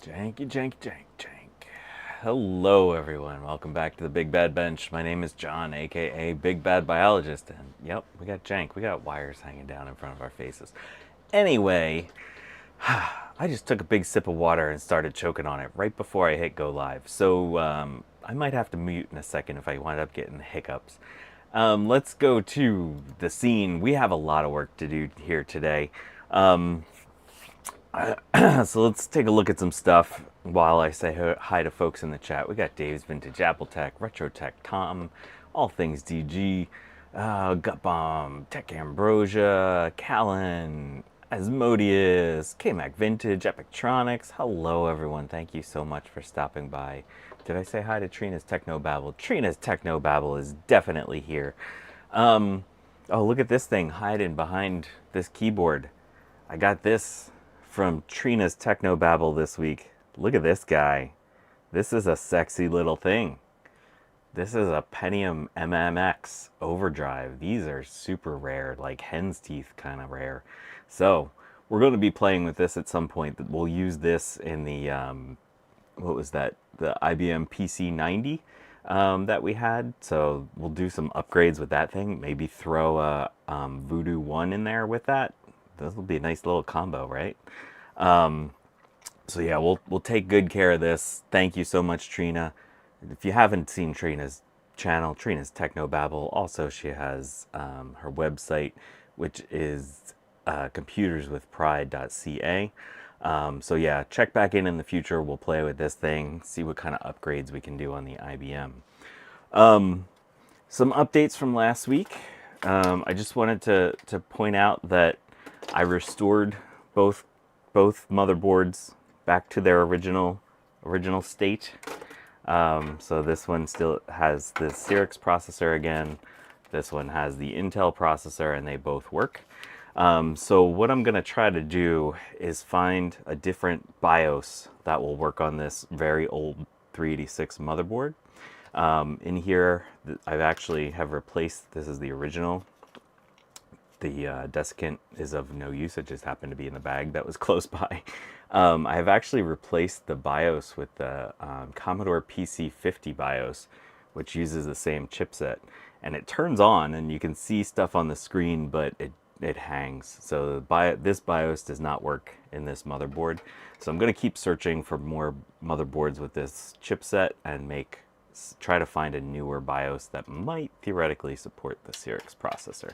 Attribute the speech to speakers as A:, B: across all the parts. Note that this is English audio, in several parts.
A: Janky, janky, jank, jank. Hello, everyone. Welcome back to the Big Bad Bench. My name is John, aka Big Bad Biologist, and yep, we got jank. We got wires hanging down in front of our faces. Anyway, I just took a big sip of water and started choking on it right before I hit go live. So I might have to mute in a second if I wind up getting the hiccups. Let's go to the scene. We have a lot of work to do here today. So let's take a look at some stuff while I say hi to folks in the chat. We got Dave's Vintage Apple Tech, Retro Tech Tom, All Things DG, Gut Bomb, Tech Ambrosia, Callan, Asmodeus, K-Mac Vintage, Epictronics. Hello, everyone. Thank you so much for stopping by. Did I say hi to Trina's Technobabble? Trina's Technobabble is definitely here. Oh, look at this thing hiding behind this keyboard. I got this from Trina's Technobabble this week. Look at this guy. This is a sexy little thing. This is a Pentium MMX Overdrive. These are super rare, like hen's teeth kind of rare. So we're going to be playing with this at some point. We'll use this in the, what was that? The IBM PC90 that we had. So we'll do some upgrades with that thing. Maybe throw a Voodoo 1 in there with that. This will be a nice little combo, right? So yeah, we'll take good care of this. Thank you so much, Trina. If you haven't seen Trina's channel, Trina's Technobabble, also she has her website, which is computerswithpride.ca. So yeah, check back in the future. We'll play with this thing, see what kind of upgrades we can do on the IBM. Some updates from last week. I just wanted to point out that I restored both motherboards back to their original state. So this one still has the Cyrix processor again. This one has the Intel processor, and they both work. So what I'm going to try to do is find a different BIOS that will work on this very old 386 motherboard. In here, I've actually have replaced, this is the original. The desiccant is of no use. It just happened to be in the bag that was close by. I have actually replaced the BIOS with the Commodore PC50 BIOS, which uses the same chipset. And it turns on, and you can see stuff on the screen, but it hangs. So this BIOS does not work in this motherboard. So I'm going to keep searching for more motherboards with this chipset and try to find a newer BIOS that might theoretically support the Cyrix processor.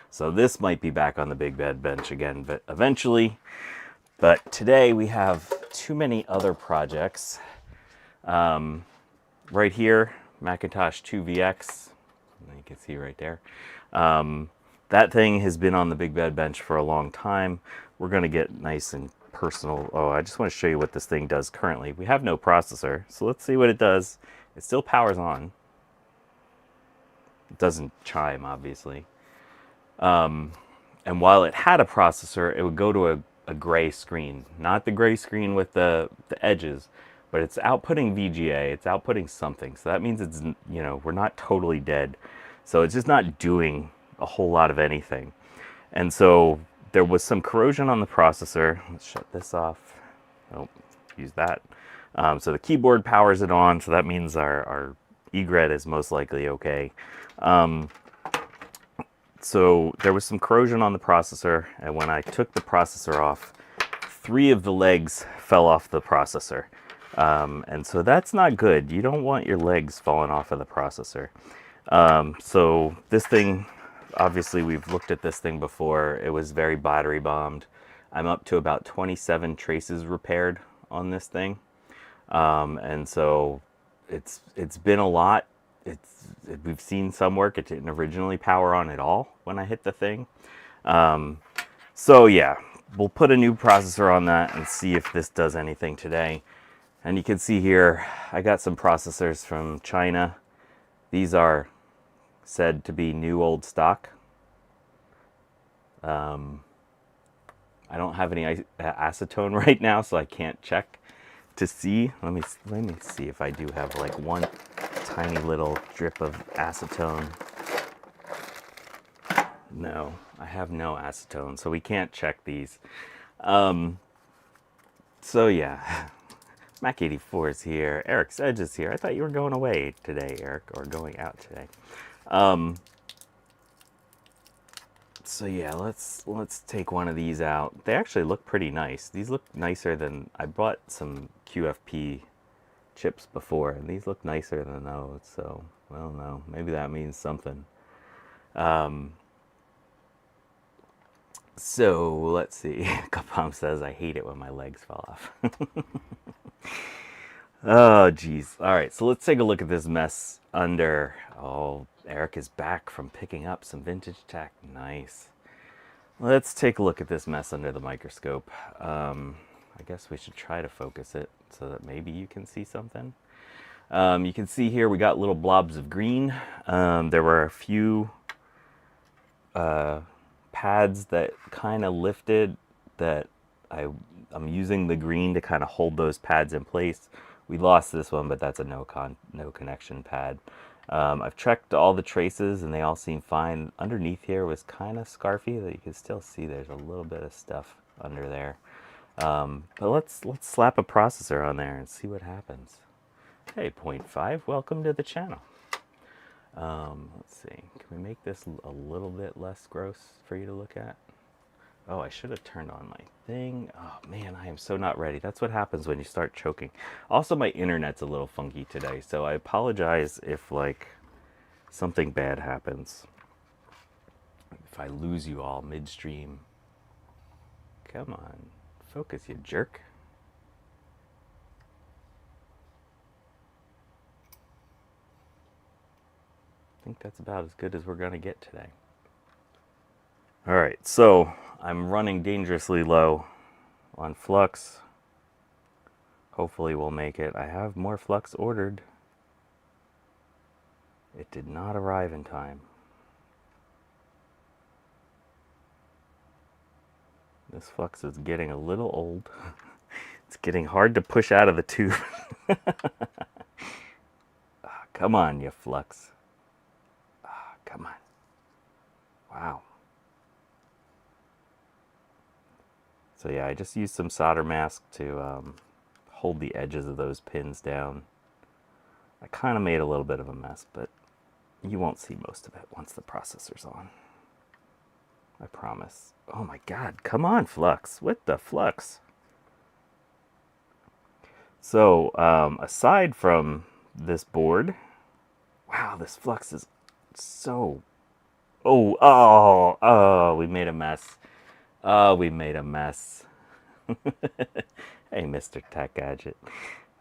A: So this might be back on the Big Bad Bench again, but eventually. But today we have too many other projects. Right here, Macintosh IIvx, you can see right there. That thing has been on the Big Bad Bench for a long time. We're going to get nice and personal. Oh, I just want to show you what this thing does currently. We have no processor, so let's see what it does. It still powers on. It doesn't chime, obviously. And while it had a processor, it would go to a gray screen. Not the gray screen with the edges, but it's outputting VGA. It's outputting something. So that means it's, we're not totally dead. So it's just not doing a whole lot of anything. And so there was some corrosion on the processor. Let's shut this off. Oh, use that. So the keyboard powers it on, so that means our egret is most likely okay. So there was some corrosion on the processor, and when I took the processor off, 3 of the legs fell off the processor. And so that's not good. You don't want your legs falling off of the processor. So this thing, obviously we've looked at this thing before. It was very battery bombed. I'm up to about 27 traces repaired on this thing. And so it's been a lot. We've seen some work. It didn't originally power on at all when I hit the thing. So yeah, we'll put a new processor on that and see if this does anything today. And you can see here, I got some processors from China. These are said to be new old stock. I don't have any acetone right now, so I can't check to see. Let me see if I do have like one tiny little drip of acetone. No, I have no acetone, so we can't check these. So yeah, Mac 84 is here. Eric's Edge is here. I thought you were going away today, Eric, or going out today. So yeah, let's take one of these out. They actually look pretty nice. These look nicer than, I bought some QFP chips before, and these look nicer than those. So I don't know. Maybe that means something. So let's see. Kapam says, I hate it when my legs fall off. Oh, geez. All right, so let's take a look at this mess under. Oh, Eric is back from picking up some vintage tech. Nice. Let's take a look at this mess under the microscope. I guess we should try to focus it so that maybe you can see something. You can see here we got little blobs of green. There were a few pads that kind of lifted that I'm using the green to kind of hold those pads in place. We lost this one, but that's a no connection pad. I've checked all the traces and they all seem fine. Underneath here was kind of scarfy, that you can still see there's a little bit of stuff under there. But let's slap a processor on there and see what happens. Hey, 0.5, welcome to the channel. Let's see, can we make this a little bit less gross for you to look at? Oh, I should have turned on my thing. Oh man, I am so not ready. That's what happens when you start choking. Also, my internet's a little funky today, so I apologize if like something bad happens. If I lose you all midstream. Come on, focus, you jerk. I think that's about as good as we're gonna get today. All right, so I'm running dangerously low on flux. Hopefully we'll make it. I have more flux ordered. It did not arrive in time. This flux is getting a little old. It's getting hard to push out of the tube. Come on, you flux. Come on. Wow. So yeah, I just used some solder mask to hold the edges of those pins down. I kind of made a little bit of a mess, but you won't see most of it once the processor's on. I promise. Oh my God, come on, flux. What the flux? So, aside from this board, wow, this flux is so... Oh, we made a mess. Oh, we made a mess. Hey, Mr. Tech Gadget.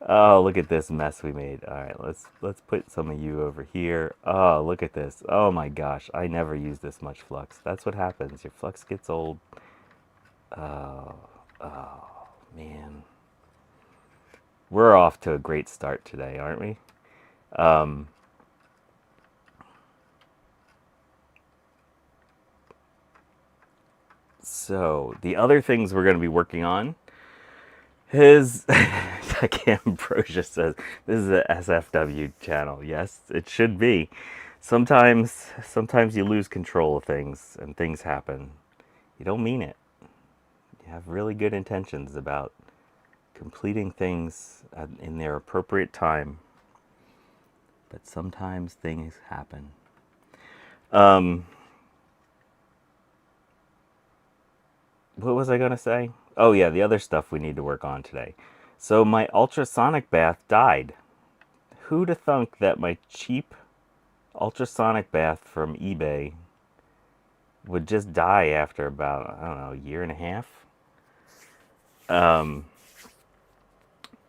A: Oh, look at this mess we made. All right, let's put some of you over here. Oh, look at this. Oh my gosh, I never use this much flux. That's what happens. Your flux gets old. Oh, man. We're off to a great start today, aren't we? So the other things we're going to be working on is, Ambrosia says, this is a SFW channel. Yes, it should be. Sometimes you lose control of things and things happen. You don't mean it. You have really good intentions about completing things in their appropriate time. But sometimes things happen. What was I going to say? Oh yeah, the other stuff we need to work on today. So my ultrasonic bath died. Who'd have thunk that my cheap ultrasonic bath from eBay would just die after about, I don't know, a year and a half?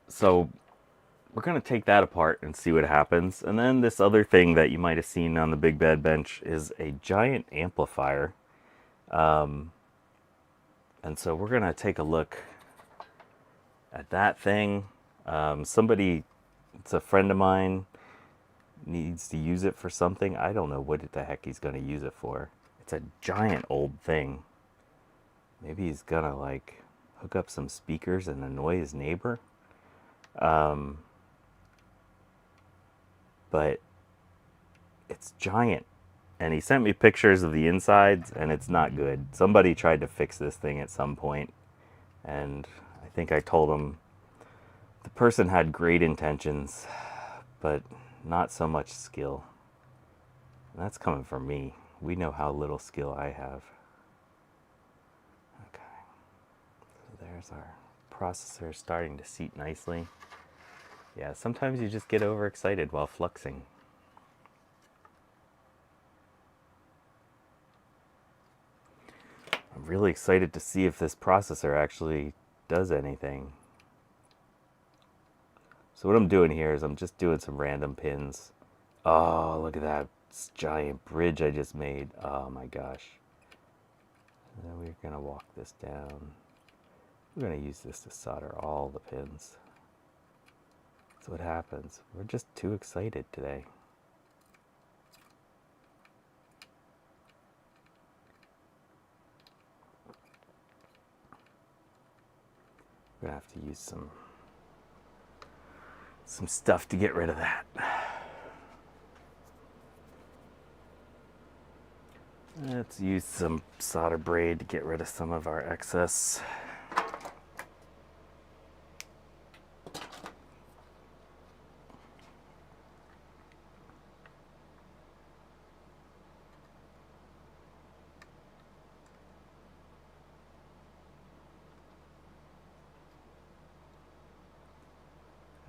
A: So we're going to take that apart and see what happens. And then this other thing that you might have seen on the BigBadBench is a giant amplifier. And so we're going to take a look at that thing. Somebody, it's a friend of mine, needs to use it for something. I don't know what the heck he's going to use it for. It's a giant old thing. Maybe he's going to like hook up some speakers and annoy his neighbor. But it's giant. And he sent me pictures of the insides, and it's not good. Somebody tried to fix this thing at some point, and I think I told him The person had great intentions, but not so much skill. And that's coming from me. We know how little skill I have. Okay, so there's our processor starting to seat nicely. Yeah, sometimes you just get overexcited while fluxing. I'm really excited to see if this processor actually does anything. So what I'm doing here is I'm just doing some random pins. Oh, look at that giant bridge I just made. Oh my gosh. And then we're gonna walk this down. We're gonna use this to solder all the pins. That's what happens. We're just too excited today. We're gonna have to use some stuff to get rid of that. Let's use some solder braid to get rid of some of our excess.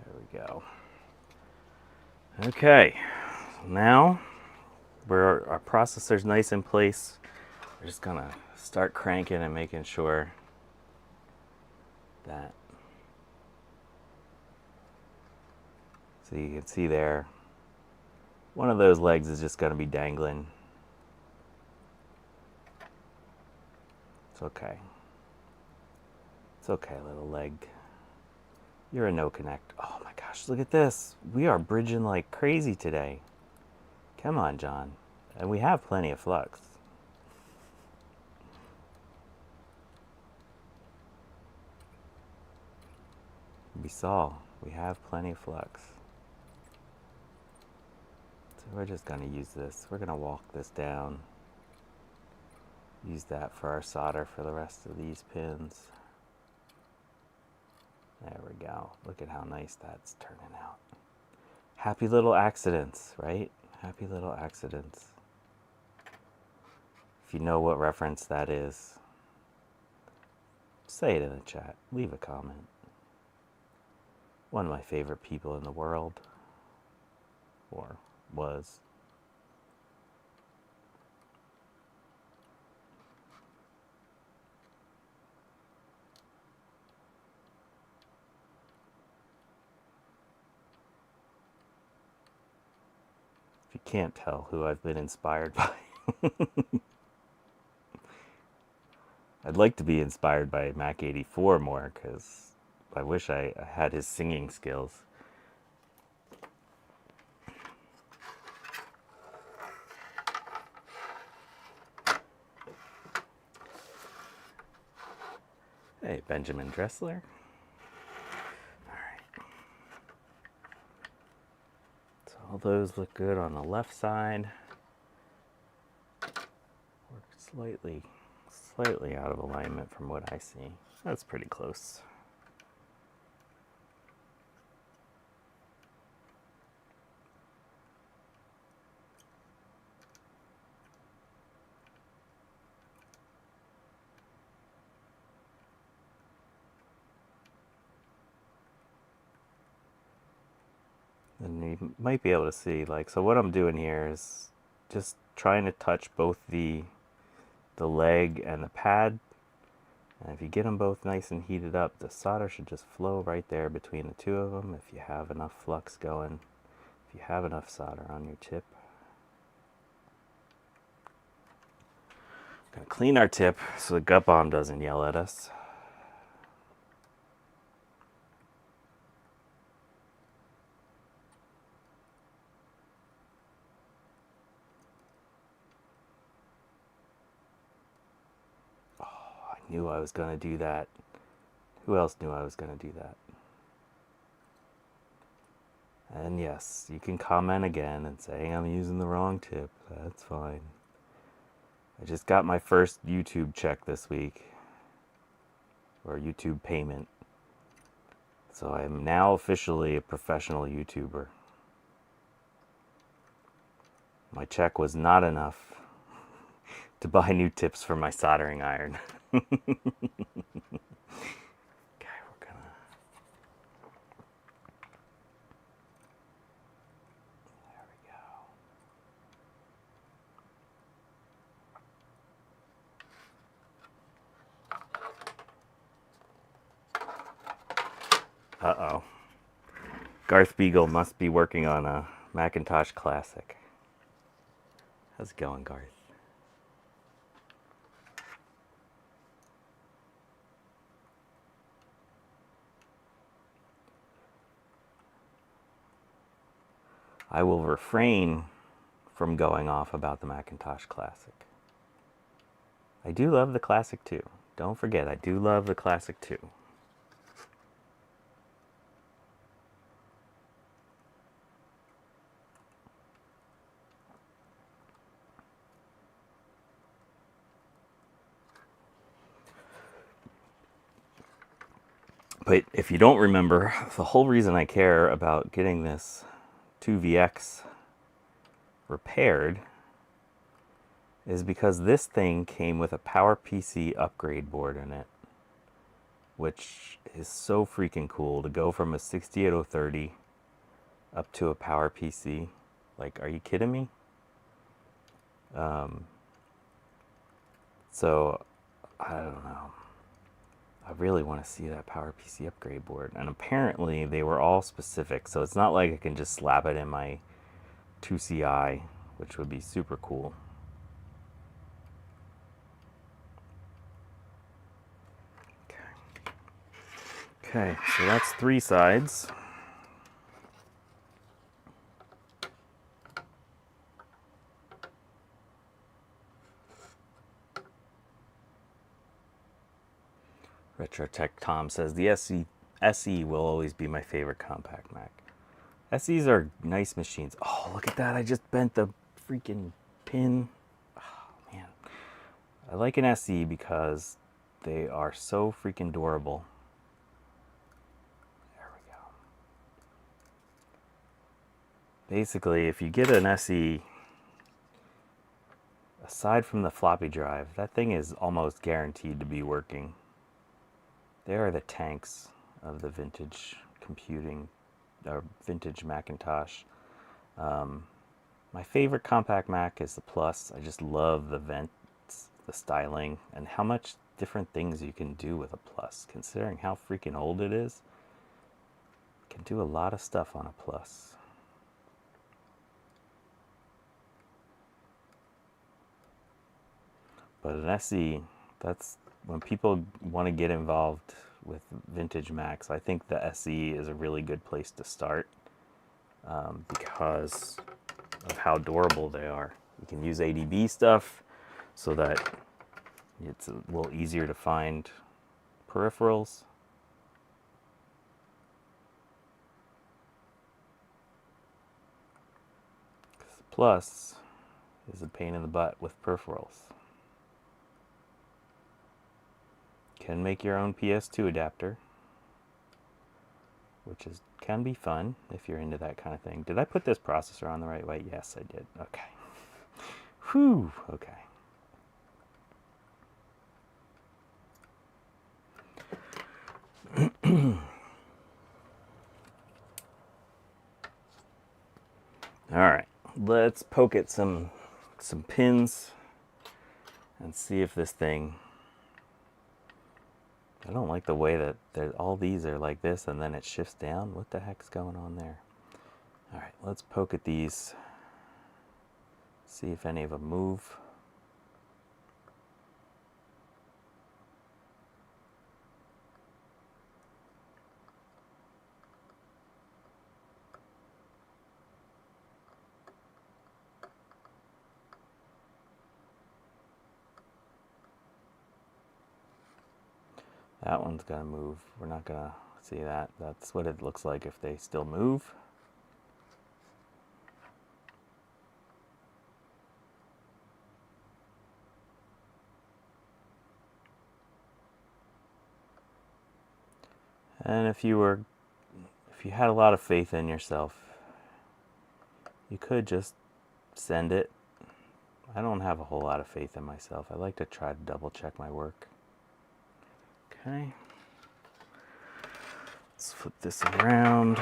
A: There we go. Okay, now our processor's nice in place. We're just gonna start cranking and making sure that, so you can see there, one of those legs is just gonna be dangling. It's okay. It's okay, little leg. You're a no connect. Oh my gosh, look at this. We are bridging like crazy today. Come on, John. And we have plenty of flux. We saw we have plenty of flux. So we're just going to use this. We're going to walk this down. Use that for our solder for the rest of these pins. There we go. Look at how nice that's turning out. Happy little accidents, right? Happy little accidents. If you know what reference that is, say it in the chat. Leave a comment. One of my favorite people in the world. Or was. If you can't tell who I've been inspired by. I'd like to be inspired by Mac 84 more, because I wish I had his singing skills. Hey, Benjamin Dressler. Alright. So all those look good on the left side. We're slightly out of alignment from what I see. That's pretty close. And you might be able to see, like, so what I'm doing here is just trying to touch both the leg and the pad. And if you get them both nice and heated up, the solder should just flow right there between the two of them if you have enough flux going, if you have enough solder on your tip. Gonna clean our tip so the gut bomb doesn't yell at us. Knew I was going to do that. Who else knew I was going to do that? And yes, you can comment again and say I'm using the wrong tip. That's fine. I just got my first YouTube check this week. Or YouTube payment. So I am now officially a professional YouTuber. My check was not enough to buy new tips for my soldering iron. Okay, we're gonna... There we go. Uh-oh. Garth Beagle must be working on a Macintosh Classic. How's it going, Garth? I will refrain from going off about the Macintosh Classic. I do love the Classic too. Don't forget, I do love the Classic too. But if you don't remember, the whole reason I care about getting this IIvx repaired is because this thing came with a PowerPC upgrade board in it, which is so freaking cool to go from a 68030 up to a PowerPC. Like, are you kidding me? So, I don't know. I really want to see that PowerPC upgrade board. And apparently they were all specific, so it's not like I can just slap it in my 2CI, which would be super cool. Okay, so that's 3 sides. RetroTech Tom says the SE will always be my favorite compact Mac. SEs are nice machines. Oh, look at that. I just bent the freaking pin. Oh, man. I like an SE because they are so freaking durable. There we go. Basically, if you get an SE, aside from the floppy drive, that thing is almost guaranteed to be working. They are the tanks of the vintage computing, or vintage Macintosh. My favorite compact Mac is the Plus. I just love the vents, the styling, and how much different things you can do with a Plus. Considering how freaking old it is, you can do a lot of stuff on a Plus. But an SE, that's when people want to get involved with vintage Macs. I think the SE is a really good place to start because of how durable they are. You can use ADB stuff so that it's a little easier to find peripherals. Plus is a pain in the butt with peripherals. Can make your own PS2 adapter, which can be fun if you're into that kind of thing. Did I put this processor on the right way? Yes, I did. Okay. Whew. Okay. All right. Let's poke at some pins and see if this thing... I don't like the way that all these are like this and then it shifts down. What the heck's going on there? All right, let's poke at these. See if any of them move. That one's gonna move. We're not gonna see that. That's what it looks like if they still move. And if you were you had a lot of faith in yourself, you could just send it. I don't have a whole lot of faith in myself. I like to try to double check my work. Okay. Let's flip this around.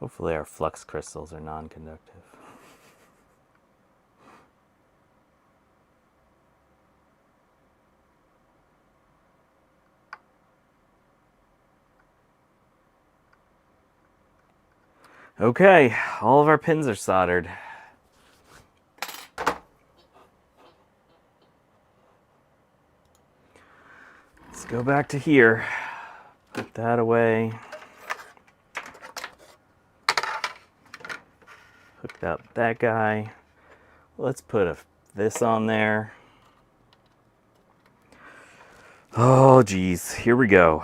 A: Hopefully our flux crystals are non-conductive. Okay, all of our pins are soldered. Let's go back to here. Put that away. Hooked up that guy. Let's put this on there. Oh geez, here we go.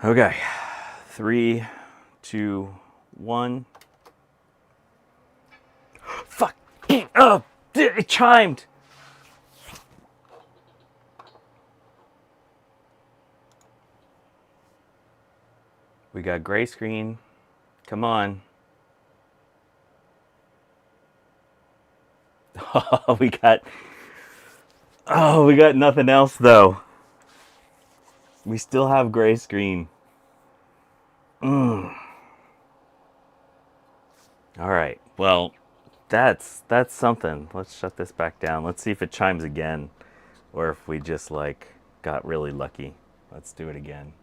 A: Okay, 3, 2, 1. Fuck! Oh, it chimed! We got gray screen. Come on. Oh, we got nothing else though. We still have gray screen. All right. Well, that's something. Let's shut this back down. Let's see if it chimes again, or if we just like got really lucky. Let's do it again.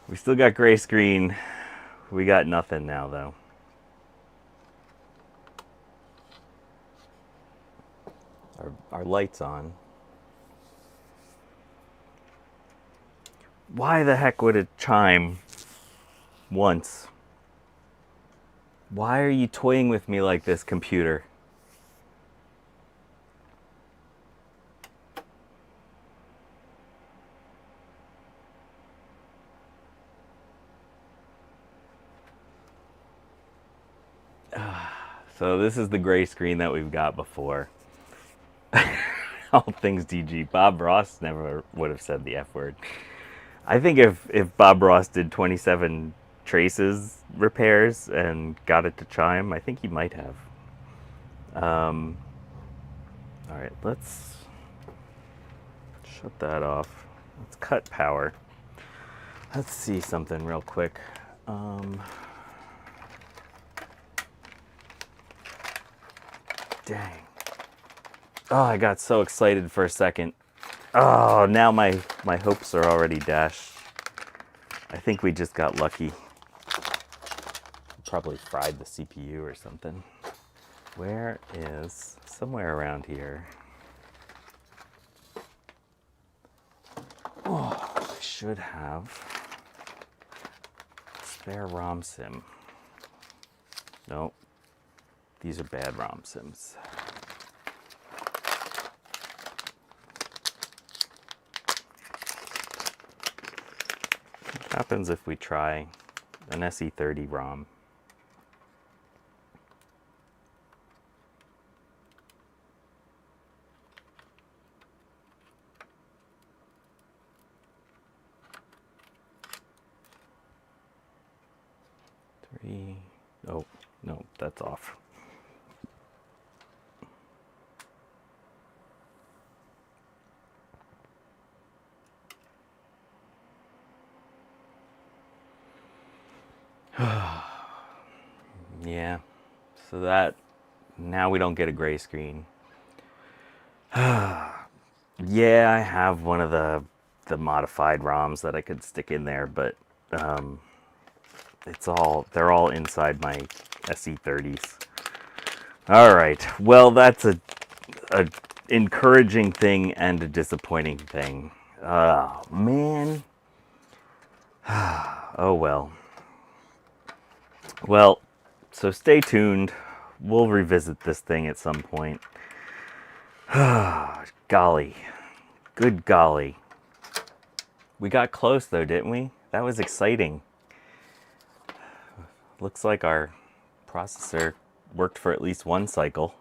A: We still got gray screen. We got nothing now though. Our light's on. Why the heck would it chime once? Why are you toying with me like this, computer? So this is the gray screen that we've got before. All things DG. Bob Ross never would have said the F word. I think if Bob Ross did 27 traces repairs and got it to chime, I think he might have. All right, let's shut that off. Let's cut power. Let's see something real quick. Dang. Oh, I got so excited for a second. Oh, now my hopes are already dashed. I think we just got lucky. Probably fried the CPU or something. Where is, somewhere around here. Oh, I should have spare ROM sim. Nope. These are bad ROM sims. What happens if we try an SE30 ROM? Oh, no, that's off. So that, now we don't get a gray screen. Yeah, I have one of the modified ROMs that I could stick in there, but they're all inside my SE30s. All right, well, that's a encouraging thing and a disappointing thing. Oh, man. Oh, well. Well, so stay tuned. We'll revisit this thing at some point. Golly. Good golly. We got close, though, didn't we? That was exciting. Looks like our processor worked for at least one cycle.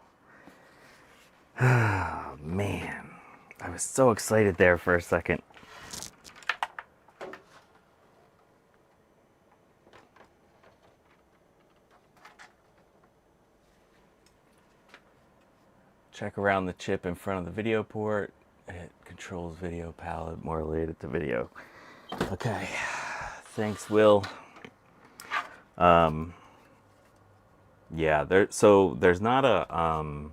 A: Oh, man. I was so excited there for a second. Check around the chip in front of the video port. It controls video palette, more related to video. Okay, thanks, Will. Yeah, there's not a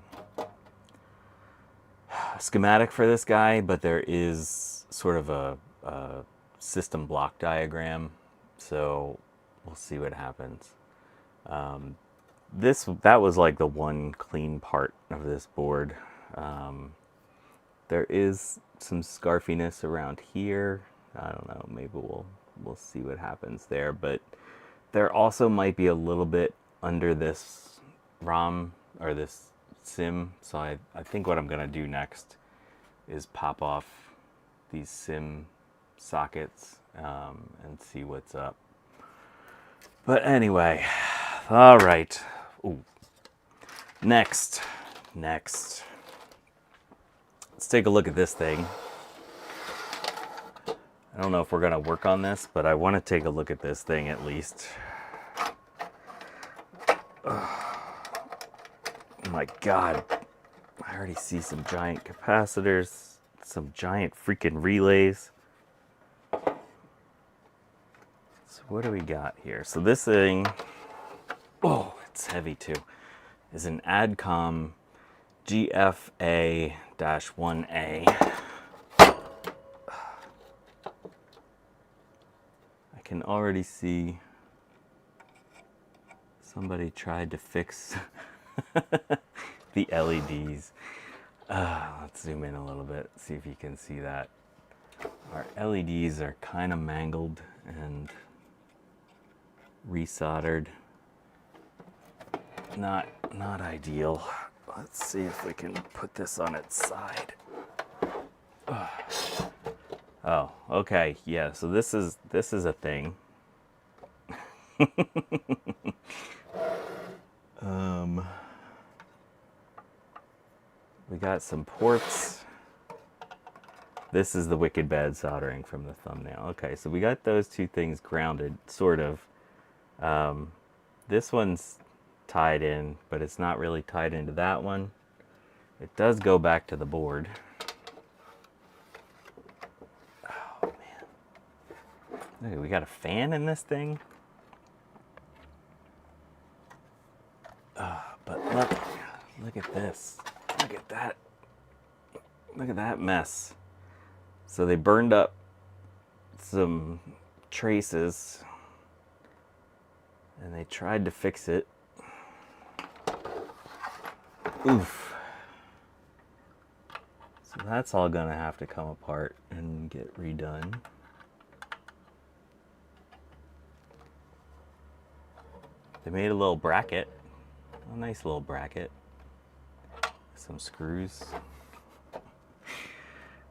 A: schematic for this guy, but there is sort of a system block diagram. So we'll see what happens. That was like the one clean part of this board. There is some scarfiness around here. I don't know, maybe we'll see what happens there, but there also might be a little bit under this ROM or this SIM. So I think what I'm gonna do next is pop off these SIM sockets and see what's up. But anyway, all right. Ooh. Next. Let's take a look at this thing. I don't know if we're gonna work on this, but I want to take a look at this thing at least. Oh my God. I already see some giant capacitors, some giant freaking relays. So what do we got here? So this thing, oh, it's heavy too, is an Adcom GFA-1a. I can already see somebody tried to fix the LEDs. Let's zoom in a little bit, see if you can see that. Our LEDs are kind of mangled and resoldered. Not ideal. Let's see if we can put this on its side. Oh, okay, yeah, so this is a thing. We got some ports. This is the wicked bad soldering from the thumbnail. Okay, so we got those two things grounded, sort of. This one's tied in, but it's not really tied into that one. It does go back to the board. Oh, man. Look, we got a fan in this thing. But look at this. Look at that. Look at that mess. So they burned up some traces and they tried to fix it. Oof. So that's all gonna have to come apart and get redone. They made a little bracket, a nice little bracket. Some screws.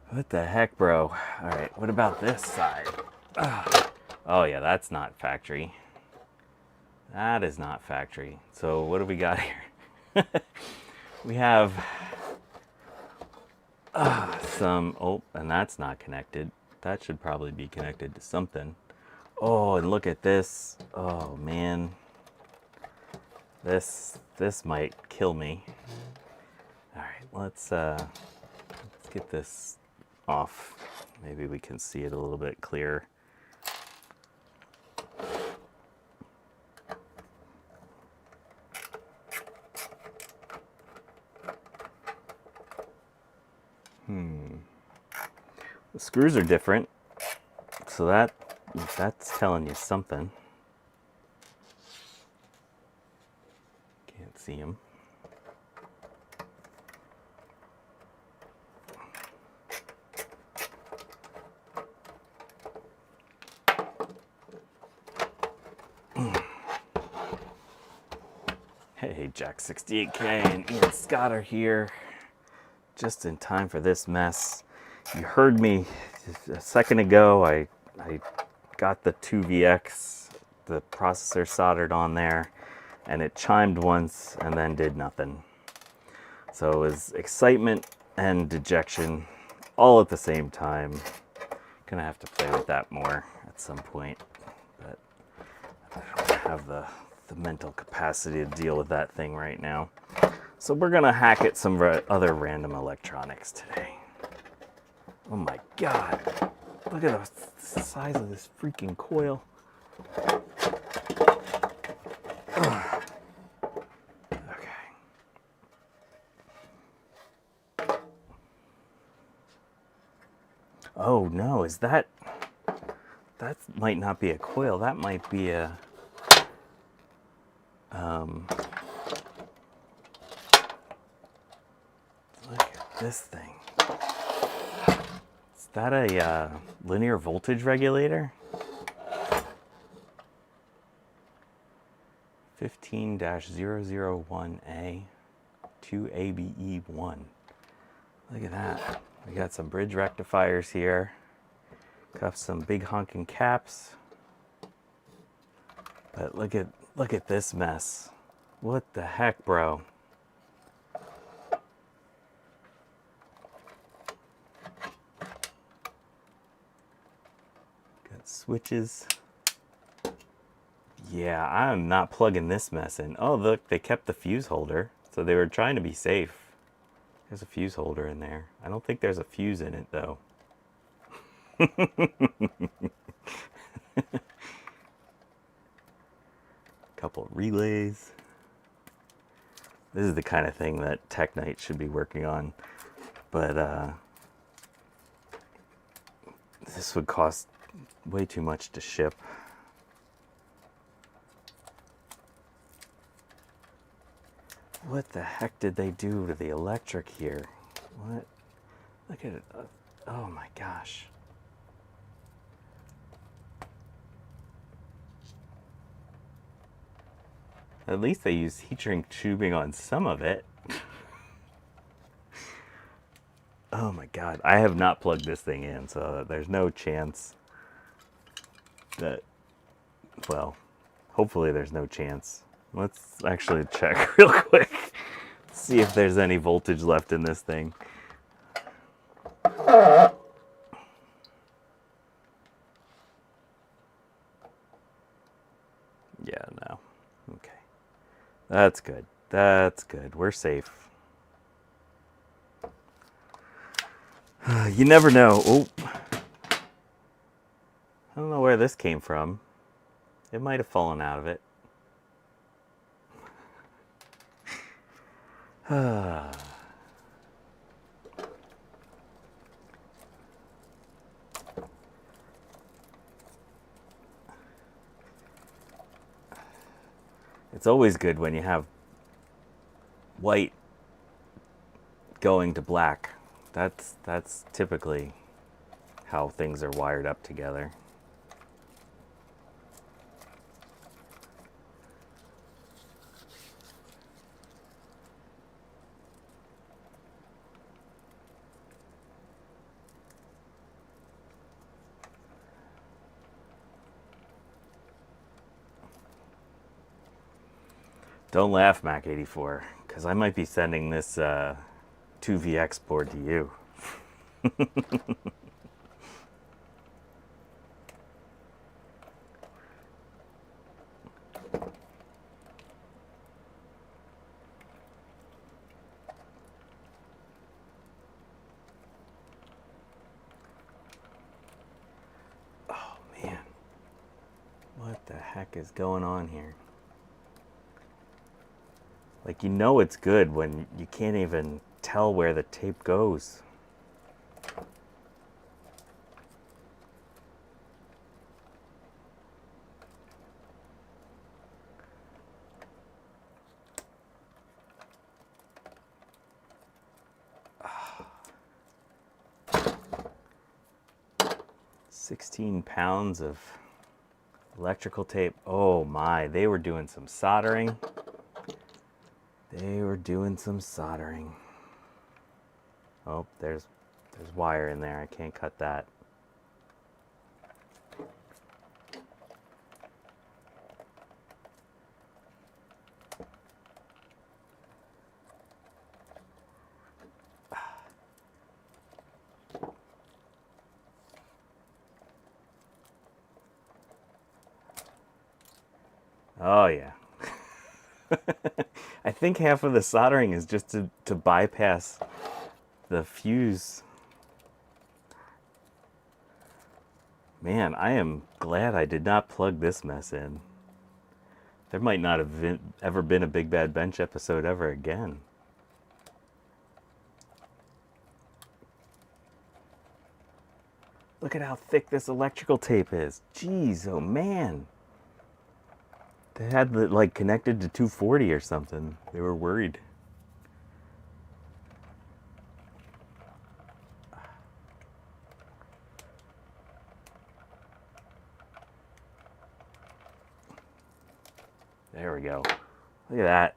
A: What the heck, bro? All right, what about this side? Oh yeah, that's not factory. That is not factory. So what do we got here? We have some, oh, and that's not connected. That should probably be connected to something. Oh, and look at this. Oh man. This might kill me. All right, let's get this off. Maybe we can see it a little bit clearer. The screws are different, so that's telling you something. Can't see them. Hey, Jack 68K and Ian Scott are here just in time for this mess. You heard me a second ago. I got the 2VX, the processor soldered on there, and it chimed once and then did nothing. So it was excitement and dejection all at the same time. Gonna have to play with that more at some point, but I don't have the mental capacity to deal with that thing right now. So we're gonna hack at some other random electronics today. Oh my God, look at the size of this freaking coil. Ugh. Okay. Oh no, that might not be a coil, that might be a look at this thing. Is that a linear voltage regulator? 15-001A 2ABE1. Look at that. We got some bridge rectifiers here. Got some big honking caps. But look at this mess. What the heck, bro? Got switches. Yeah, I'm not plugging this mess in. Oh, look, they kept the fuse holder. So they were trying to be safe. There's a fuse holder in there. I don't think there's a fuse in it, though. Couple relays. This is the kind of thing that Tech Night should be working on. But this would cost way too much to ship. What the heck did they do to the electric here? What? Look at it. Oh my gosh. At least they used heat shrink tubing on some of it. Oh my God. I have not plugged this thing in, so there's no chance that, well, hopefully there's no chance. Let's actually check real quick. See if there's any voltage left in this thing. Yeah, no. Okay. That's good. That's good. We're safe. You never know. Oh. I don't know where this came from. It might have fallen out of it. It's always good when you have white going to black. That's typically how things are wired up together. Don't laugh, Mac 84, because I might be sending this 2VX board to you. Oh man, what the heck is going on here? Like, you know it's good when you can't even tell where the tape goes. 16 pounds of electrical tape. Oh my, they were doing some soldering. They were doing some soldering. Oh, there's wire in there. I can't cut that. Oh yeah. I think half of the soldering is just to bypass the fuse. Man, I am glad I did not plug this mess in. There might not have ever been a BigBadBench episode ever again. Look at how thick this electrical tape is. Jeez, oh man. They had it like connected to 240 or something. They were worried. There we go. Look at that.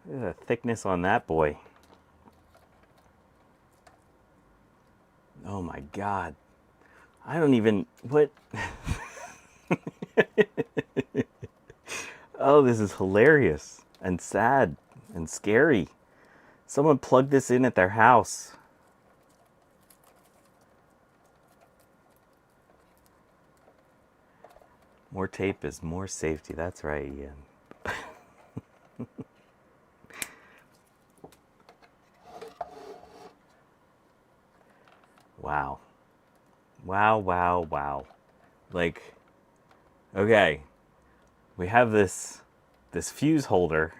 A: Look at the thickness on that boy. Oh my God. I don't even, what? Oh, this is hilarious and sad and scary. Someone plugged this in at their house. More tape is more safety. That's right, Ian. Wow. Wow, wow, wow. Like, okay. We have this fuse holder.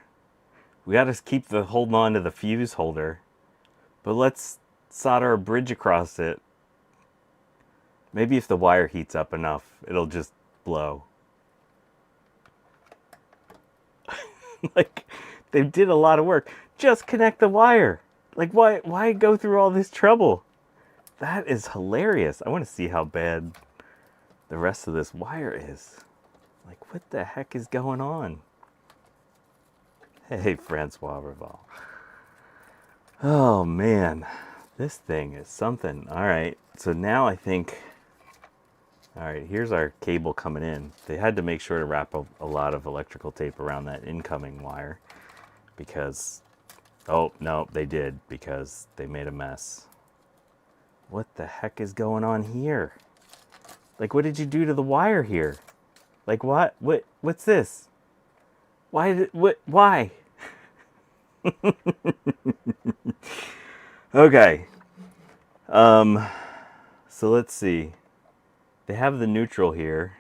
A: We got to keep holding on to the fuse holder. But let's solder a bridge across it. Maybe if the wire heats up enough, it'll just blow. Like, they did a lot of work. Just connect the wire. Like, why go through all this trouble? That is hilarious. I want to see how bad the rest of this wire is. Like, what the heck is going on? Hey, Francois Reval. Oh, man. This thing is something. All right. So now I think... All right, here's our cable coming in. They had to make sure to wrap a lot of electrical tape around that incoming wire because... Oh, no, they did because they made a mess. What the heck is going on here? Like, what did you do to the wire here? Like, what's this? Why? Okay. So let's see. They have the neutral here.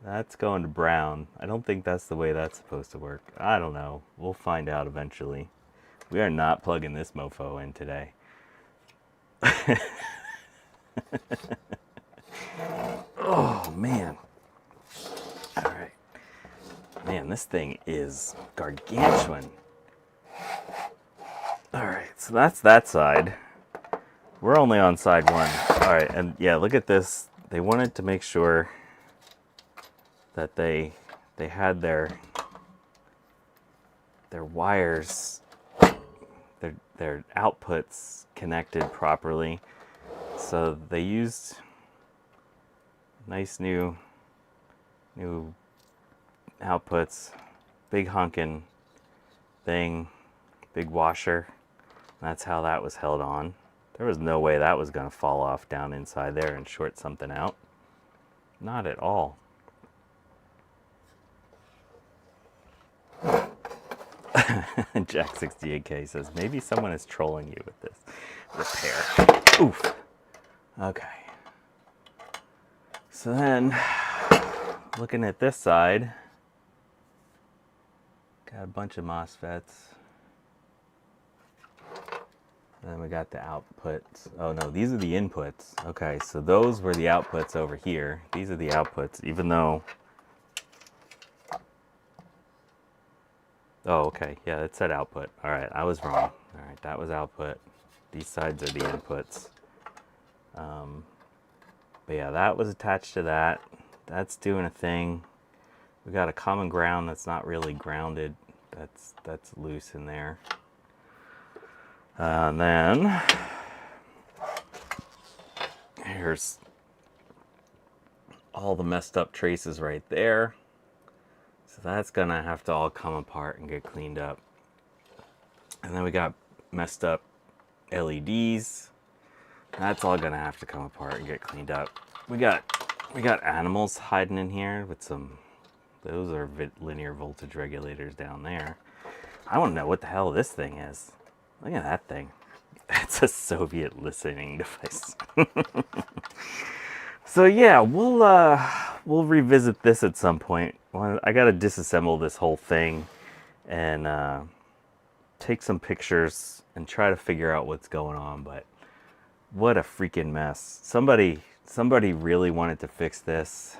A: That's going to brown. I don't think that's the way that's supposed to work. I don't know. We'll find out eventually. We are not plugging this mofo in today. Oh, man. All right. Man, this thing is gargantuan. All right, so that's that side. We're only on side one. All right, and yeah, look at this. They wanted to make sure that they had their wires, their outputs connected properly. So they used nice new outputs, big honkin' thing, big washer. That's how that was held on. There was no way that was going to fall off down inside there and short something out. Not at all. Jack 68K says, maybe someone is trolling you with this repair. Oof. Okay. So then, looking at this side, got a bunch of MOSFETs. And then we got the outputs. Oh no, these are the inputs. Okay, so those were the outputs over here. These are the outputs, even though... Oh, okay, yeah, it said output. All right, I was wrong. All right, that was output. These sides are the inputs. But yeah, that was attached to that. That's doing a thing. We got a common ground that's not really grounded. That's loose in there. And then here's all the messed up traces right there. So that's gonna have to all come apart and get cleaned up. And then we got messed up LEDs. That's all gonna have to come apart and get cleaned up. We got animals hiding in here with some, those are linear voltage regulators down there. I want to know what the hell this thing is. Look at that thing. It's a Soviet listening device. So yeah, we'll revisit this at some point. I gotta disassemble this whole thing and take some pictures and try to figure out what's going on. But what a freaking mess. Somebody really wanted to fix this.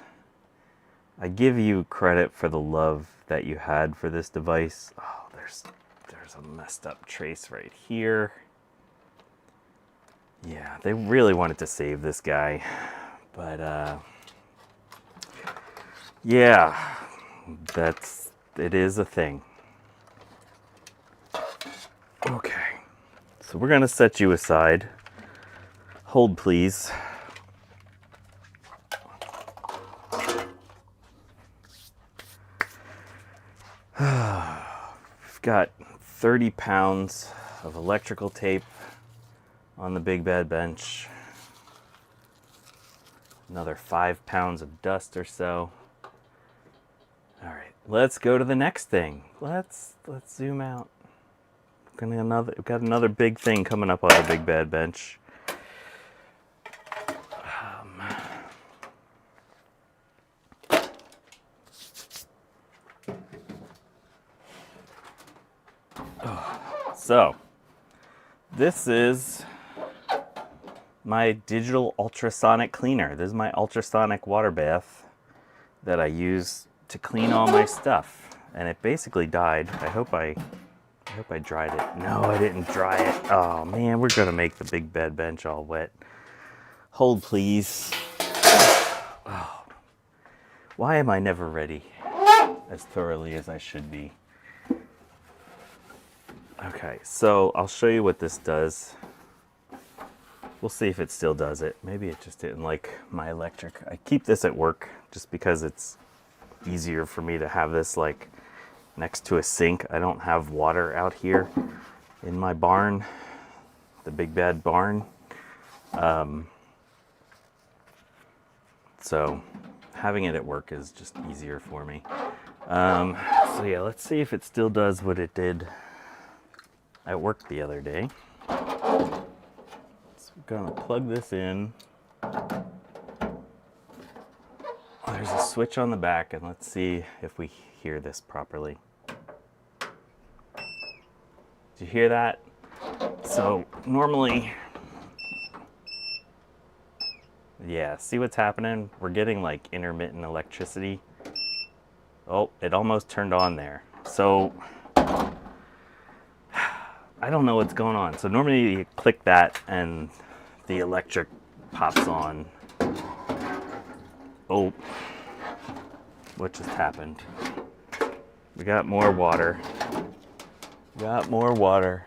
A: I give you credit for the love that you had for this device. Oh, there's a messed up trace right here. Yeah, they really wanted to save this guy. But yeah, it is a thing. Okay, so we're gonna set you aside. Hold please. We've got 30 pounds of electrical tape on the BigBadBench. Another 5 pounds of dust or so. All right, let's go to the next thing. Let's zoom out. We've got another big thing coming up on the BigBadBench. So, this is my digital ultrasonic cleaner. This is my ultrasonic water bath that I use to clean all my stuff. And it basically died. I hope I dried it. No, I didn't dry it. Oh man, we're gonna make the BigBadBench all wet. Hold please. Oh. Why am I never ready as thoroughly as I should be? Okay, so I'll show you what this does. We'll see if it still does it. Maybe it just didn't like my electric. I keep this at work just because it's easier for me to have this like next to a sink. I don't have water out here in my barn, the Big Bad barn. So having it at work is just easier for me. So yeah, let's see if it still does what it did at work the other day. So we're gonna plug this in. There's a switch on the back, and let's see if we hear this properly. Did you hear that? So normally, yeah, see what's happening? We're getting like intermittent electricity. Oh, it almost turned on there. So I don't know what's going on. So normally you click that and the electric pops on. Oh, what just happened? We got more water. Got more water.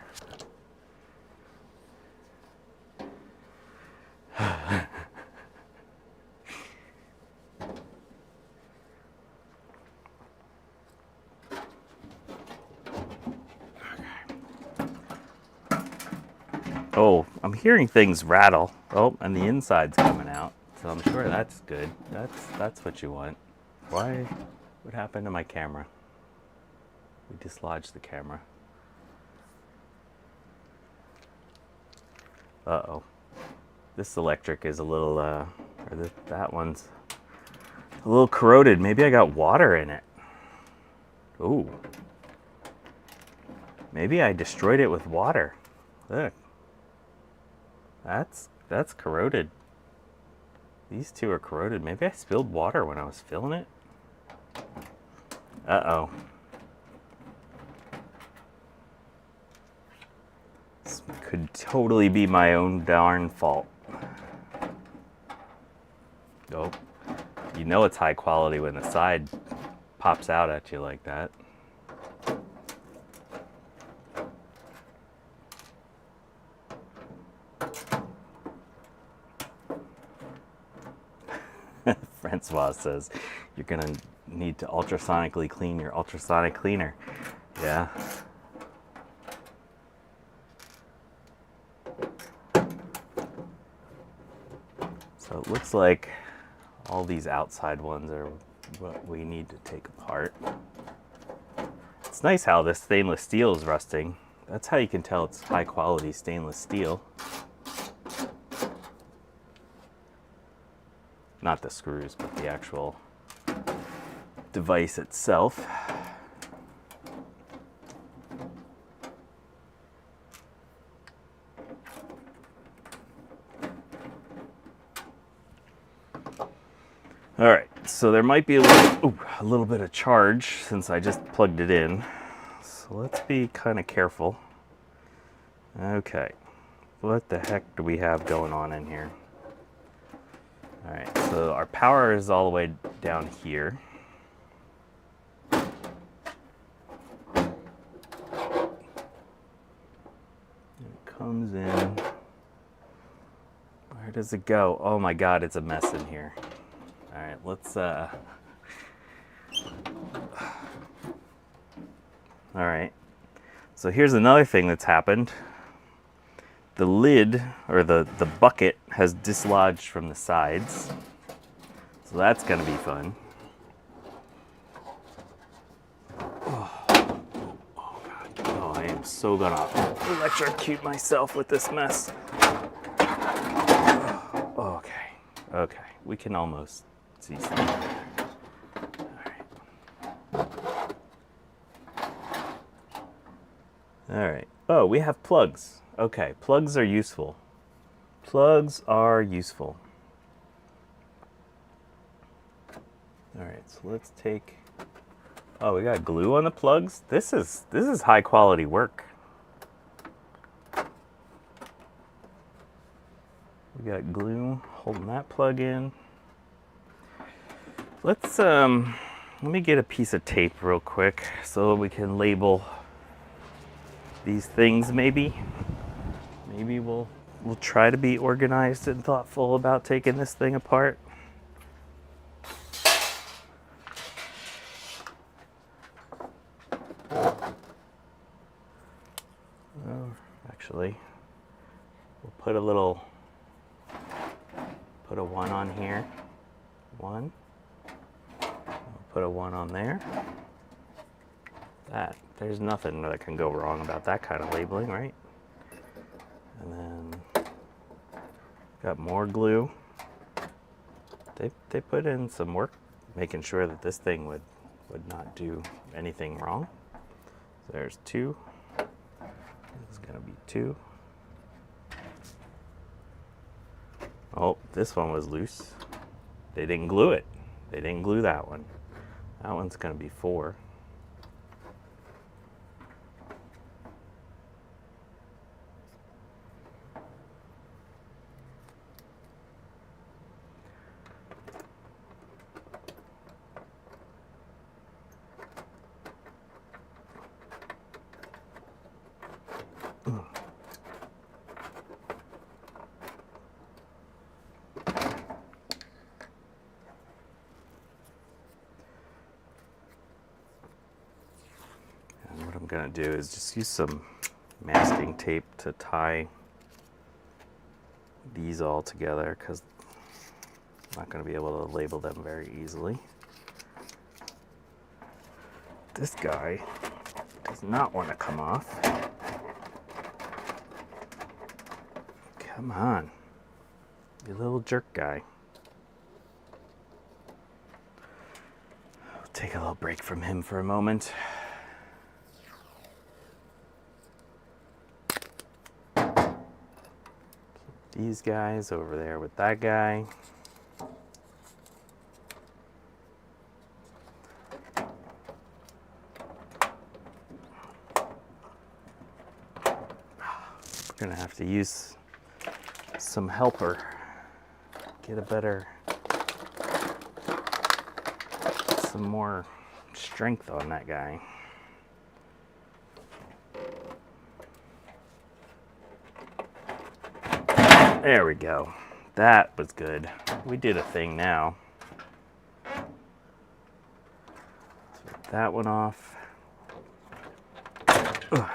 A: Oh, I'm hearing things rattle. Oh, and the inside's coming out. So I'm sure that's good. That's what you want. Why? What happened to my camera? We dislodged the camera. Uh-oh. This electric is a little, that one's a little corroded. Maybe I got water in it. Ooh. Maybe I destroyed it with water. Look. That's corroded. These two are corroded. Maybe I spilled water when I was filling it. Uh-oh. This could totally be my own darn fault. Oh, you know it's high quality when the side pops out at you like that. Francois says you're gonna need to ultrasonically clean your ultrasonic cleaner. Yeah. So it looks like all these outside ones are what we need to take apart. It's nice how this stainless steel is rusting. That's how you can tell it's high quality stainless steel. Not the screws, but the actual device itself. All right, so there might be a little bit of charge since I just plugged it in. So let's be kind of careful. Okay, what the heck do we have going on in here? All right, so our power is all the way down here. It comes in. Where does it go? Oh my God, it's a mess in here. All right, let's, all right, so here's another thing that's happened. The lid, or the bucket, has dislodged from the sides. So that's gonna be fun. Oh God, oh, I am so gonna electrocute myself with this mess. Oh, okay, we can almost see something. All right. Oh, we have plugs. Okay, plugs are useful. Plugs are useful. All right, so let's take. Oh, we got glue on the plugs. This is high quality work. We got glue holding that plug in. Let's let me get a piece of tape real quick so we can label these things. Maybe we'll try to be organized and thoughtful about taking this thing apart. Actually, we'll put a 1 on here. 1. We'll put a 1 on there. There's nothing that can go wrong about that kind of labeling, right? And then got more glue. They put in some work making sure that this thing would not do anything wrong. So there's 2. This is gonna be 2. Oh, this one was loose. They didn't glue it. They didn't glue that one. That one's gonna be 4. Gonna do is just use some masking tape to tie these all together because I'm not going to be able to label them very easily. This guy does not want to come off. Come on, you little jerk guy. I'll take a little break from him for a moment. These guys over there with that guy. We're gonna have to use some helper. Get a better some more strength on that guy. There we go. That was good. We did a thing now. Take that one off. Ugh.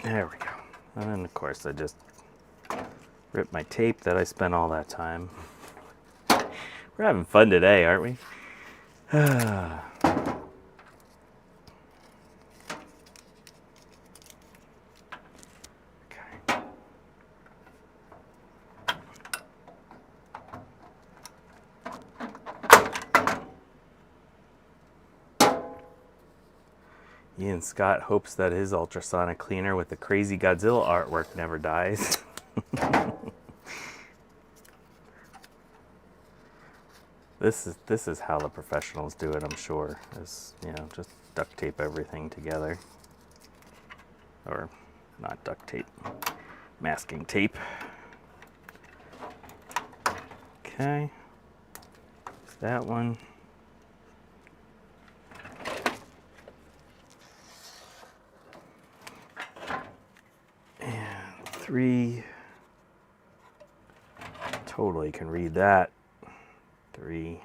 A: There we go. And then of course I just ripped my tape that I spent all that time. We're having fun today, aren't we? Ian Scott hopes that his ultrasonic cleaner with the crazy Godzilla artwork never dies. This is how the professionals do it, I'm sure. Is, you know, just duct tape everything together. Or not duct tape, masking tape. Okay. There's that one. And 3. Totally can read that. 3.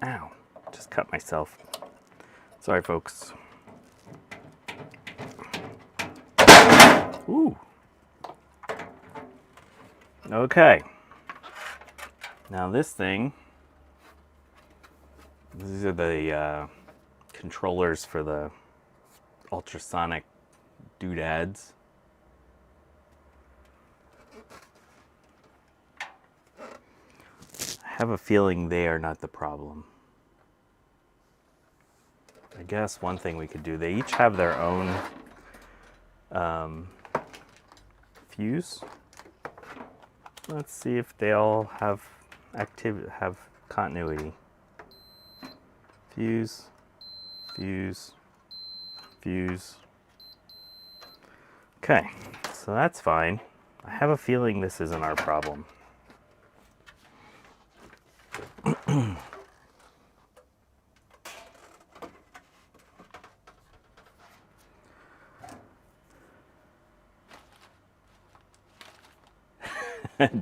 A: Ow, just cut myself. Sorry, folks. Ooh. Okay. Now this thing, these are the controllers for the ultrasonic doodads. I have a feeling they are not the problem. I guess one thing we could do, they each have their own fuse. Let's see if they all have continuity. Fuse, fuse, fuse. Okay, so that's fine. I have a feeling this isn't our problem.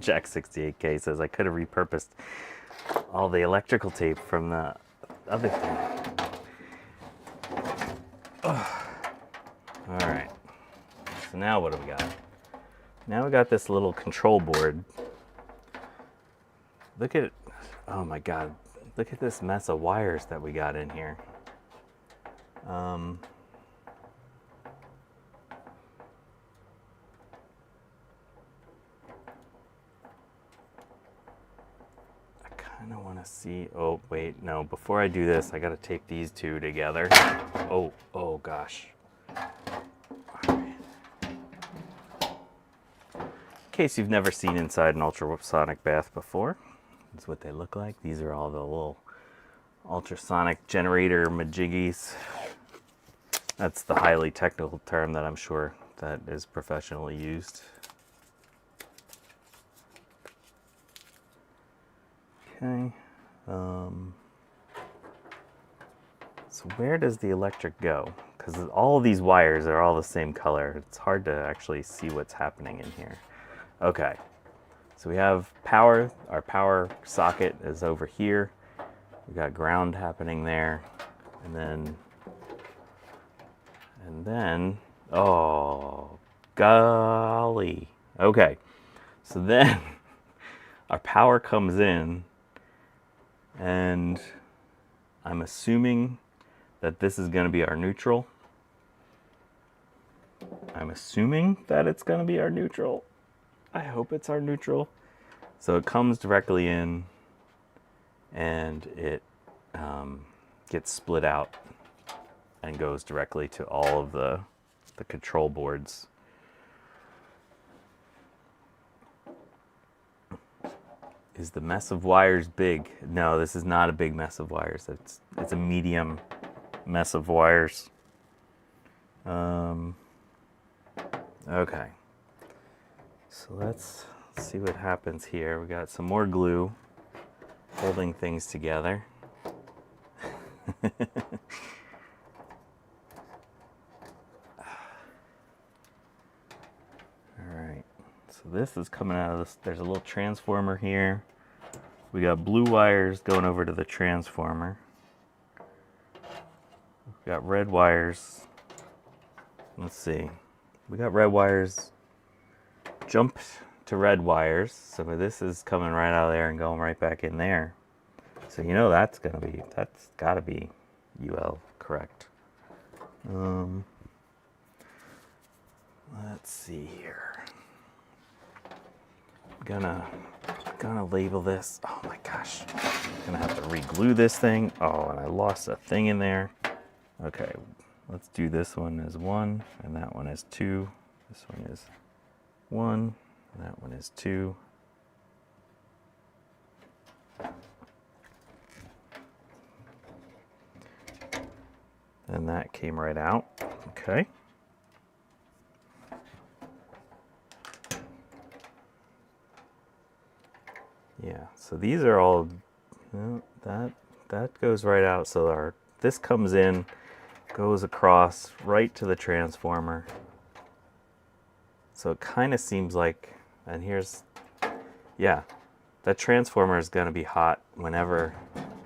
A: Jack 68K says I could have repurposed all the electrical tape from the other thing. All right, so now what do we got? Now we got this little control board. Look at it. Oh my God, look at this mess of wires that we got in here. I want to see. Oh wait, no, before I do this I got to tape these two together. Oh gosh. Right. In case you've never seen inside an ultrasonic bath before, this is what they look like. These are all the little ultrasonic generator majiggies. That's the highly technical term that I'm sure that is professionally used. Okay, so where does the electric go? Because all of these wires are all the same color. It's hard to actually see what's happening in here. Okay, so we have power. Our power socket is over here. We got ground happening there, and then, oh, golly. Okay, so then our power comes in, and I'm assuming that this is going to be our neutral. I'm assuming that it's going to be our neutral. I hope it's our neutral. So it comes directly in, and it gets split out and goes directly to all of the control boards. Is the mess of wires big? No, this is not a big mess of wires. It's a medium mess of wires. Okay. So let's see what happens here. We got some more glue holding things together. Alright, so this is coming out of this. There's a little transformer here. We got blue wires going over to the transformer. We've got red wires. Let's see. We got red wires jumped to red wires. Some of this is coming right out of there and going right back in there. So you know that's gotta be UL correct. Let's see here. I'm gonna label this. Oh my gosh. I'm gonna have to re-glue this thing. Oh, and I lost a thing in there. Okay, let's do this one as 1, and that one as 2. This one is 1, and that one is 2. And that came right out. Okay. Yeah, so these are all, that goes right out. So this comes in, goes across right to the transformer. So it kind of seems like, and here's, yeah, that transformer is going to be hot whenever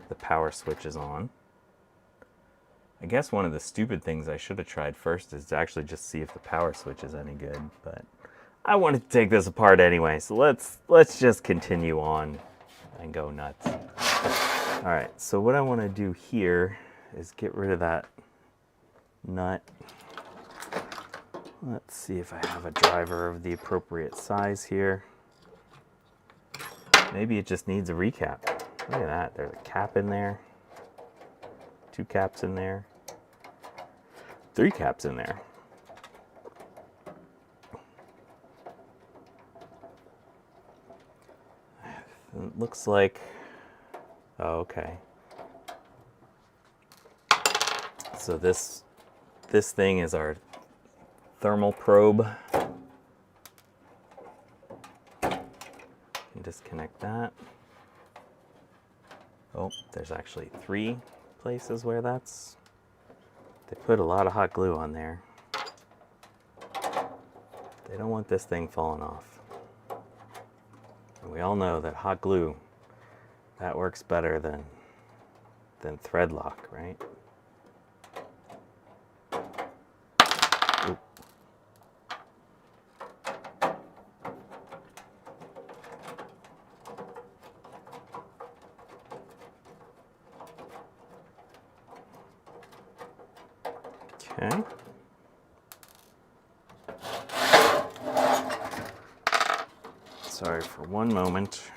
A: the power switch is on. I guess one of the stupid things I should have tried first is to actually just see if the power switch is any good, but I wanted to take this apart anyway, so let's just continue on and go nuts. All right, so what I want to do here is get rid of that nut. Let's see if I have a driver of the appropriate size here. Maybe it just needs a recap. Look at that, there's a cap in there, 2 caps in there, 3 caps in there. It looks like, oh, okay. So this thing is our thermal probe. Disconnect that. Oh, there's actually 3 places where that's, they put a lot of hot glue on there. They don't want this thing falling off. And we all know that hot glue, that works better than thread lock, right? Oop. Okay. Sorry for one moment.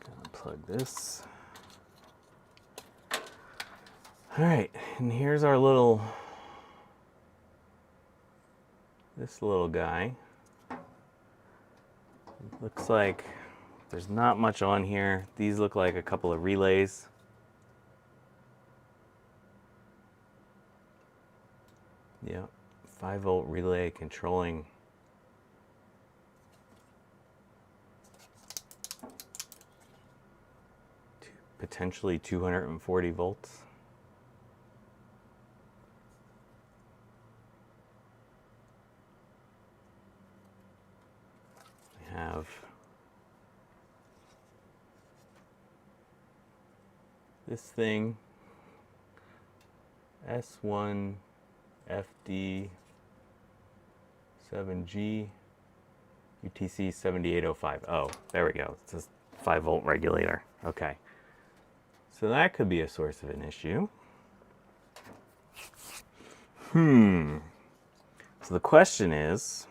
A: Gonna plug this. All right, and here's our this little guy. Looks like there's not much on here. These look like a couple of relays. Yeah, 5-volt relay controlling potentially 240 volts. We have this thing, S1 FD 7G UTC 7805. Oh, there we go. It's a 5-volt regulator. Okay. So that could be a source of an issue. So the question is,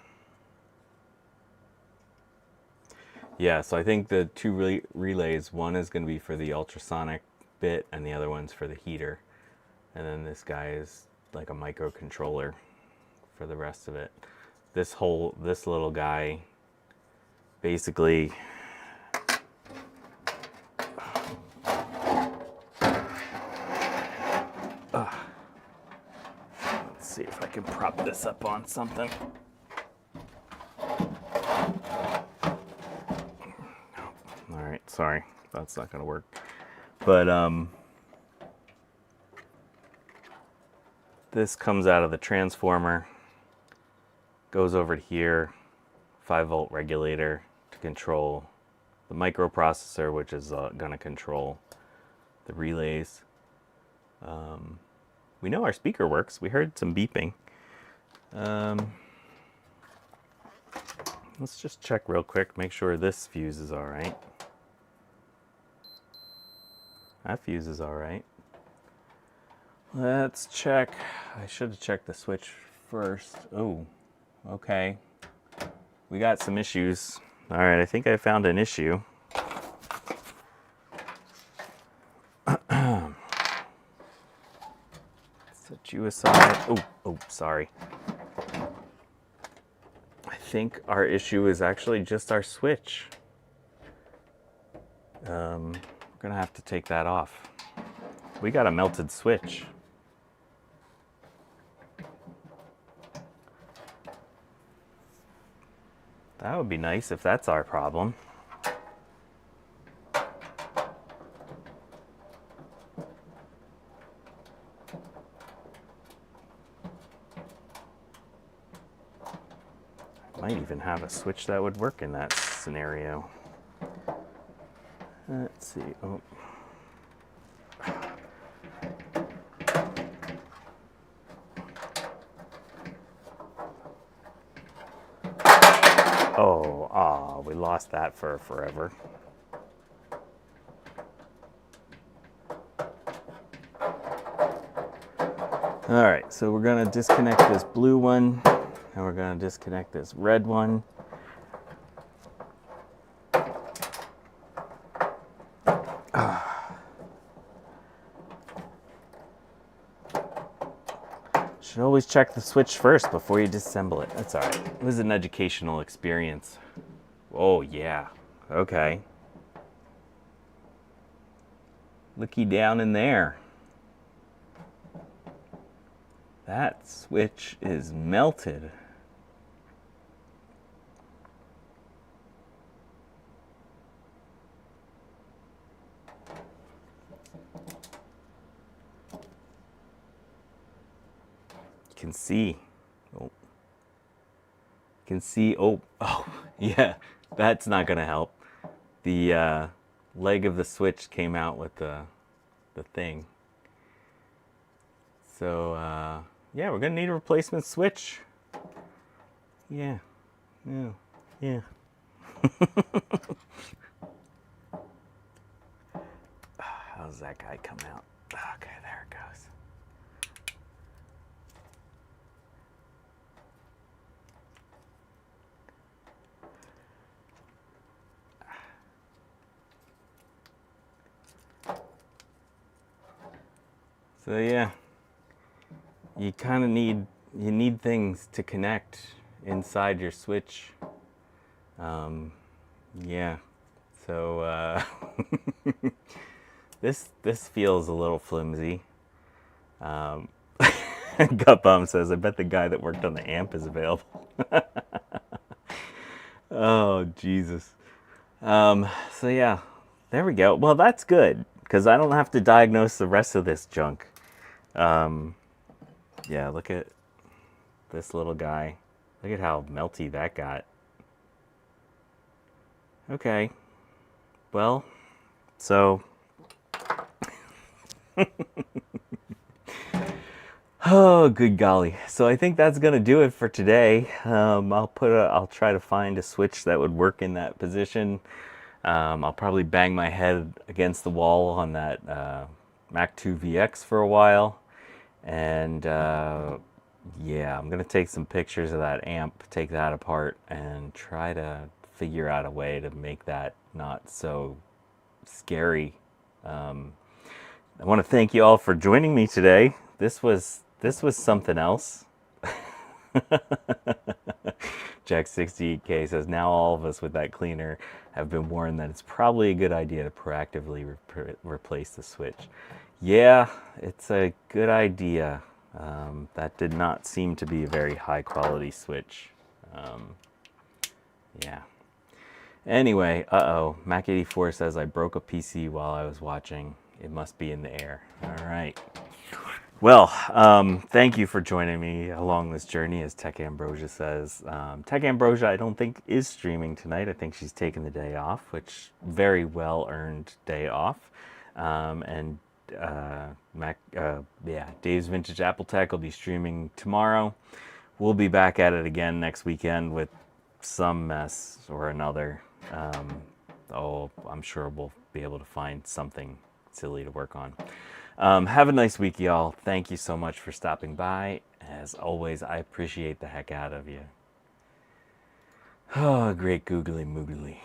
A: yeah, so I think the 2 relays, one is going to be for the ultrasonic bit and the other one's for the heater. And then this guy is like a microcontroller for the rest of it. This little guy basically can prop this up on something. All right, sorry, that's not gonna work. But this comes out of the transformer, goes over to here, 5-volt regulator to control the microprocessor, which is gonna control the relays. We know our speaker works. We heard some beeping. Let's just check real quick, make sure this fuse is all right. That fuse is all right. Let's check. I should have checked the switch first. Oh, okay. We got some issues. All right, I think I found an issue. Set you aside. Oh, sorry. I think our issue is actually just our switch. We're gonna have to take that off. We got a melted switch. That would be nice if that's our problem. I might even have a switch that would work in that scenario. Let's see. Oh. Oh, we lost that for forever. All right, so we're gonna disconnect this blue one, and we're gonna disconnect this red one. Should always check the switch first before you disassemble it. That's all right. It was an educational experience. Oh yeah, okay. Looky down in there. That switch is melted. You can see. Oh. You can see. Oh, yeah. That's not gonna help. The leg of the switch came out with the thing. So yeah, we're gonna need a replacement switch. Yeah. How's that guy come out? Okay, there it goes. So yeah, you kind of need things to connect inside your switch. Yeah, so this feels a little flimsy. Gut Bomb says, I bet the guy that worked on the amp is available. Oh, Jesus. So yeah, there we go. Well, that's good, because I don't have to diagnose the rest of this junk. Yeah, look at this little guy. Look at how melty that got. Okay. Well, so... Oh, good golly. So I think that's gonna do it for today. I'll try to find a switch that would work in that position. I'll probably bang my head against the wall on that Mac IIvx for a while. And yeah, I'm gonna take some pictures of that amp, take that apart, and try to figure out a way to make that not so scary. I want to thank you all for joining me today. This was something else. Jack68K says, now all of us with that cleaner have been warned that it's probably a good idea to proactively replace the switch. Yeah, it's a good idea. That did not seem to be a very high quality switch. Yeah. Anyway, Mac 84 says I broke a PC while I was watching. It must be in the air. All right. Well, thank you for joining me along this journey, as Tech Ambrosia says. Tech Ambrosia, I don't think, is streaming tonight. I think she's taking the day off, which very well earned day off. And Dave's Vintage Apple Tech will be streaming tomorrow. We'll be back at it again next weekend with some mess or another. I'm sure we'll be able to find something silly to work on. Have a nice week, y'all. Thank you so much for stopping by. As always, I appreciate the heck out of you. Oh, great googly moogly.